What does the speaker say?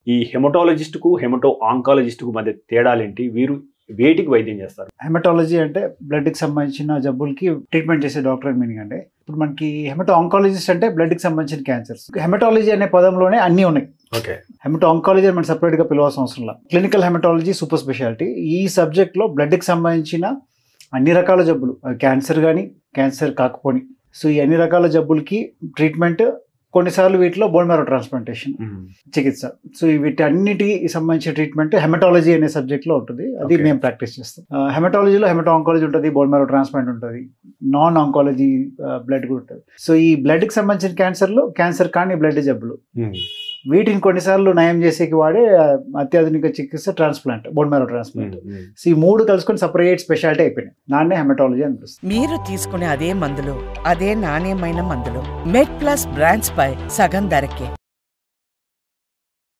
ఈ హెమటాలజిస్ట్‌కు, ఆంకాలజిస్ట్‌కు మధ్య తేడాలేంటి? వీరు వేటికి వైద్యం చేస్తారు? హెమటాలజీ అంటే బ్లడ్‌కి సంబంధించిన జబ్బులకి ట్రీట్మెంట్ చేసే డాక్టర్ అని మీనింగ్ అండి. ఇప్పుడు మనకి ఆంకాలజిస్ట్ అంటే బ్లడ్‌కి సంబంధించిన క్యాన్సర్స్. హెమటాలజీ అనే పదంలోనే అన్నీ ఉన్నాయి. ఓకే. ఆంకాలజీ అని మనం సెపరేట్‌గా పిలవాల్సిన అవసరం లేదు. Clinical haematology super speciality. ఈ సబ్జెక్ట్‌లో బ్లడ్‌కి సంబంధించిన అన్ని రకాల జబ్బులు, క్యాన్సర్ గానీ, క్యాన్సర్ కాకపోని, సో ఈ అన్ని రకాల జబ్బులకి ట్రీట్మెంట్, కొన్నిసార్లు వీటిలో బోన్ మ్యారో ట్రాన్స్ప్లాంటేషన్ చికిత్స. సో వీటన్నిటికి సంబంధించిన ట్రీట్మెంట్ హెమటాలజీ అనే సబ్జెక్ట్లో ఉంటుంది. అది మేము ప్రాక్టీస్ చేస్తాం. హెమటాలజీలో ఆంకాలజీ ఉంటుంది, బోన్ మ్యారో ట్రాన్స్ప్లాంట్ ఉంటుంది, నాన్ ఆంకాలజీ బ్లడ్ కూడా ఉంటుంది. సో ఈ బ్లడ్కి సంబంధించిన క్యాన్సర్ కానీ బ్లడ్ జబ్బులు, వీటిని కొన్నిసార్లు నయం చేసేకి వాడే అత్యాధునిక చికిత్స transplant, bone marrow transplant. So ఈ 3 కలుసుకొని సపరేట్ స్పెషాలిటీ అయిపోయినాయి. నాన్నే హెమటాలజీ అనిపిస్తుంది. మీరు తీసుకునే అదే మందులు, అదే నాణ్యమైన మందులు మెడ్ ప్లస్ బ్రాండ్స్ పై సగం ధరకే.